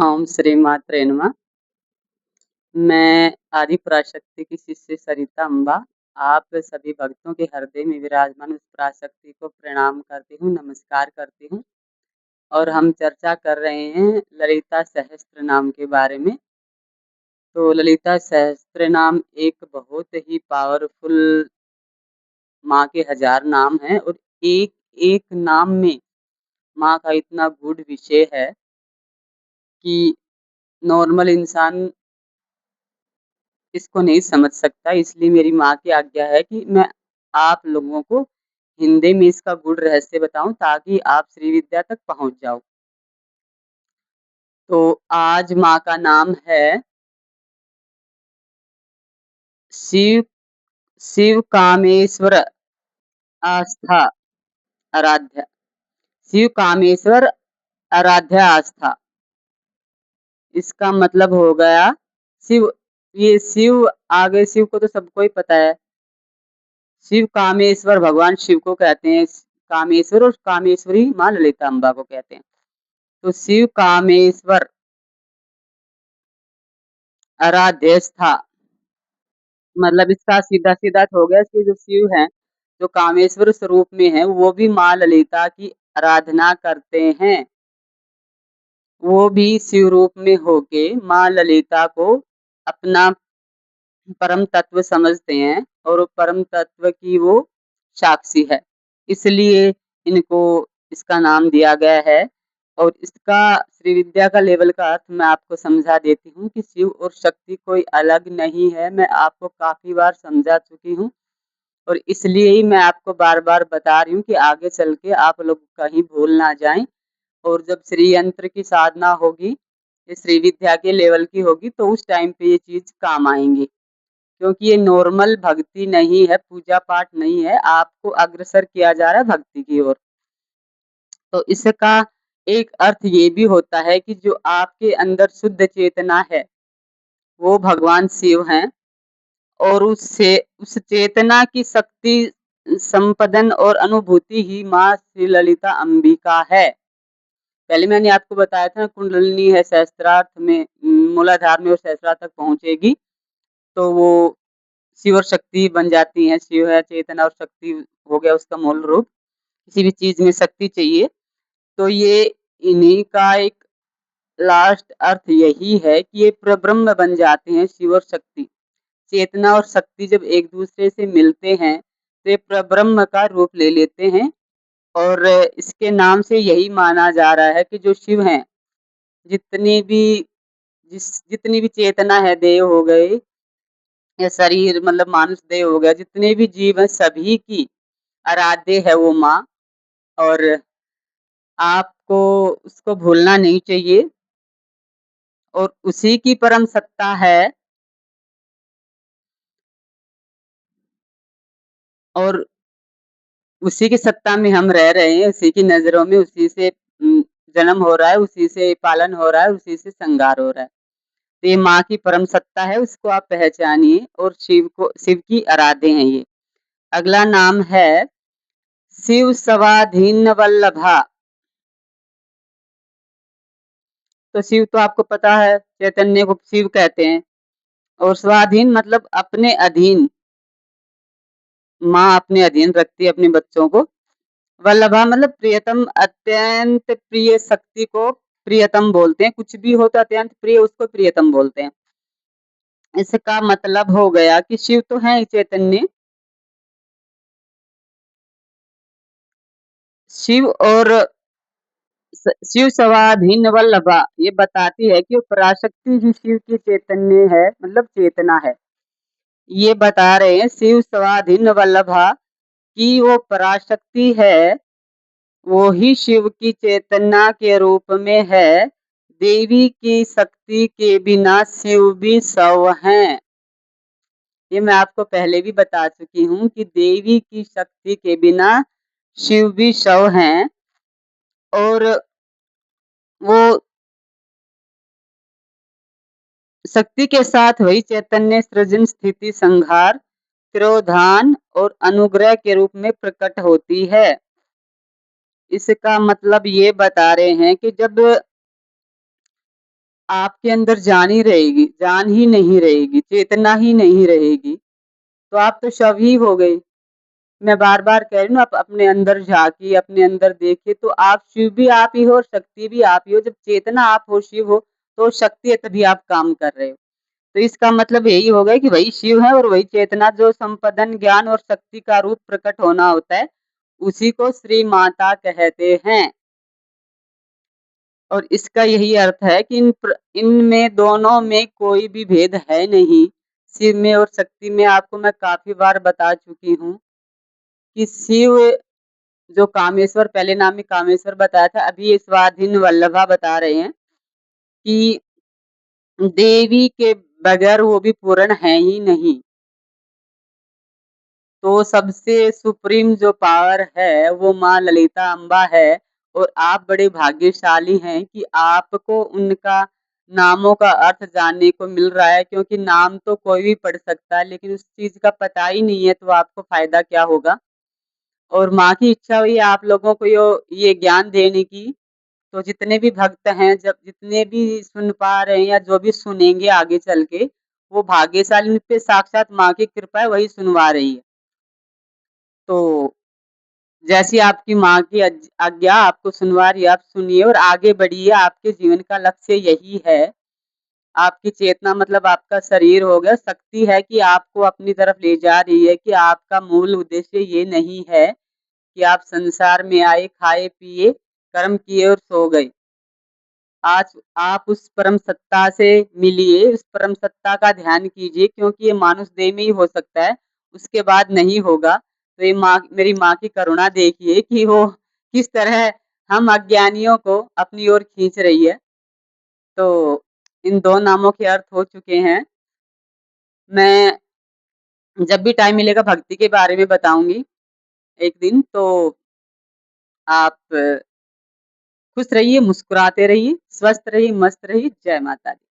ओम श्री मात्रे नमः। मैं आदि पराशक्ति की शिष्य सरिता अम्बा, आप सभी भक्तों के हृदय में विराजमान उस पराशक्ति को प्रणाम करती हूँ, नमस्कार करती हूँ। और हम चर्चा कर रहे हैं ललिता सहस्त्र नाम के बारे में। तो ललिता सहस्त्र नाम एक बहुत ही पावरफुल माँ के 1000 नाम हैं और एक-एक नाम में माँ का इतना गूढ़ विषय है कि नॉर्मल इंसान इसको नहीं समझ सकता। इसलिए मेरी माँ की आज्ञा है कि मैं आप लोगों को हिंदी में इसका गूढ़ रहस्य बताऊँ ताकि आप श्री विद्या तक पहुँच जाओ। तो आज माँ का नाम है शिव शिव कामेश्वर आस्था आराध्या। शिव कामेश्वर आराध्या आस्था। इसका मतलब हो गया शिव। ये शिव, आगे शिव को तो सबको ही पता है। शिव कामेश्वर भगवान शिव को कहते हैं कामेश्वर, और कामेश्वरी माँ ललिता अम्बा को कहते हैं। तो शिव कामेश्वर आराध्यस्था, मतलब इसका सीधा सीधा हो गया कि जो शिव हैं, जो कामेश्वर स्वरूप में है, वो भी माँ ललिता की आराधना करते हैं। वो भी शिव रूप में होके माँ ललिता को अपना परम तत्व समझते हैं और परम तत्व की वो साक्षी है। इसलिए इनको इसका नाम दिया गया है। और इसका श्री विद्या का लेवल का अर्थ मैं आपको समझा देती हूँ कि शिव और शक्ति कोई अलग नहीं है। मैं आपको काफ़ी बार समझा चुकी हूँ और इसलिए ही मैं आपको बार-बार बता रही हूँ कि आगे चल के आप लोग कहीं भूल ना जाएँ। और जब श्री यंत्र की साधना होगी, ये श्री विद्या के लेवल की होगी, तो उस टाइम पे ये चीज़ काम आएँगी। क्योंकि ये नॉर्मल भक्ति नहीं है, पूजा-पाठ नहीं है, आपको अग्रसर किया जा रहा है भक्ति की ओर। तो इसका एक अर्थ ये भी होता है कि जो आपके अंदर शुद्ध चेतना है, वो भगवान शिव हैं और उससे उस चेतना की शक्ति संपदन और अनुभूति ही माँ श्री ललिता अंबिका है। पहले मैंने आपको बताया था कुंडलिनी है सहस्त्रार्थ में, मूलाधार में और सहस्त्रार्थ तक पहुँचेगी, तो वो शिव और शक्ति बन जाती हैं। शिव है चेतना और शक्ति हो गया उसका मूल रूप। किसी भी चीज़ में शक्ति चाहिए, तो ये इन्हीं का एक लास्ट अर्थ यही है कि ये परब्रह्म बन जाते हैं शिव और शक्ति। चेतना और शक्ति जब एक-दूसरे से मिलते हैं, तो ये परब्रह्म का रूप ले लेते हैं और इसके नाम से यही माना जा रहा है कि जो शिव हैं, जितनी भी जितनी भी चेतना है, देव हो गए या शरीर मतलब मानुष देह हो गया, जितने भी जीव हैं सभी की आराध्य है वो माँ। और आपको उसको भूलना नहीं चाहिए और उसी की परम सत्ता है और उसी की सत्ता में हम रह रहे हैं, उसी की नज़रों में उसी से जन्म हो रहा है, उसी से पालन हो रहा है, उसी से श्रृंगार हो रहा है। तो ये माँ की परम सत्ता है, उसको आप पहचानिए और शिव की आराध्य हैं ये। अगला नाम है शिव स्वाधीन वल्लभा। तो शिव तो आपको पता है, चैतन्य को शिव कहते हैं और स्वाधीन मतलब अपने अधीन। माँ अपने अधीन रखती है अपने बच्चों को। वल्लभा मतलब प्रियतम, अत्यंत प्रिय शक्ति को प्रियतम बोलते हैं। कुछ भी हो तो अत्यंत प्रिय उसको प्रियतम बोलते हैं। इसका मतलब हो गया कि शिव तो है ही चैतन्य। शिव और शिव स्वाधीन वल्लभा ये बताती है कि वो पराशक्ति ही शिव की चैतन्य है, मतलब चेतना है। ये बता रहे हैं शिव स्वाधीन वल्लभा कि वो पराशक्ति है, वो ही शिव की चेतना के रूप में है। देवी की शक्ति के बिना शिव भी शव हैं। ये मैं आपको पहले भी बता चुकी हूँ कि देवी की शक्ति के बिना शिव भी शव हैं और वो शक्ति के साथ वही चैतन्य सृजन, स्थिति, संहार, तिरोधान और अनुग्रह के रूप में प्रकट होती है। इसका मतलब ये बता रहे हैं कि जब आपके अंदर जान ही नहीं रहेगी, चेतना ही नहीं रहेगी, तो आप तो शव ही हो गए। मैं बार-बार कह रही हूँ ना, आप अपने अंदर झाँकिए, अपने अंदर देखिए, तो आप शिव भी आप ही हो और शक्ति भी आप ही हो। जब चेतना आप हो, शिव हो, तो शक्ति है, तभी आप काम कर रहे हो। तो इसका मतलब यही हो गया कि वही शिव है और वही चेतना, जो संपदन, ज्ञान और शक्ति का रूप प्रकट होना होता है, उसी को श्री माता कहते हैं। और इसका यही अर्थ है कि इनमें दोनों में कोई भी भेद है नहीं। शिव में और शक्ति में आपको मैं काफ़ी बार बता चुकी हूँ कि शिव जो कामेश्वर, पहले नाम में कामेश्वर बताया था, अभी ये स्वाधीन वल्लभा बता रहे हैं कि देवी के बगैर वो भी पूर्ण है ही नहीं। तो सबसे सुप्रीम जो पावर है वो माँ ललिता अम्बा है, और आप बड़े भाग्यशाली हैं कि आपको उनका नामों का अर्थ जानने को मिल रहा है, क्योंकि नाम तो कोई भी पढ़ सकता है, लेकिन उस चीज़ का पता ही नहीं है, तो आपको फ़ायदा क्या होगा? और माँ की इच्छा हुई आप लोगों को ये ज्ञान देने की, तो जितने भी भक्त हैं, जब जितने भी सुन पा रहे हैं या जो भी सुनेंगे आगे चल के, वो भाग्यशाली, उन पे साक्षात माँ की कृपा है, वही सुनवा रही है। तो जैसी आपकी माँ की आज्ञा आपको सुनवा रही है, आप सुनिए और आगे बढ़िए। आपके जीवन का लक्ष्य यही है। आपकी चेतना मतलब आपका शरीर हो गया, शक्ति है कि आपको अपनी तरफ ले जा रही है, कि आपका मूल उद्देश्य ये नहीं है कि आप संसार में आए, खाए-पिए, कर्म किए और सो गए। आज आप उस परम सत्ता से मिलिए, उस परम सत्ता का ध्यान कीजिए, क्योंकि ये मानुष देह में ही हो सकता है, उसके बाद नहीं होगा। तो ये माँ, मेरी माँ की करुणा देखिए कि वो किस तरह हम अज्ञानियों को अपनी ओर खींच रही है। तो इन 2 नामों के अर्थ हो चुके हैं। मैं जब भी टाइम मिलेगा भक्ति के बारे में बताऊँगी एक दिन, तो आप खुश रहिए, मुस्कुराते रहिए, स्वस्थ रहिए, मस्त रहिए। जय माता दी।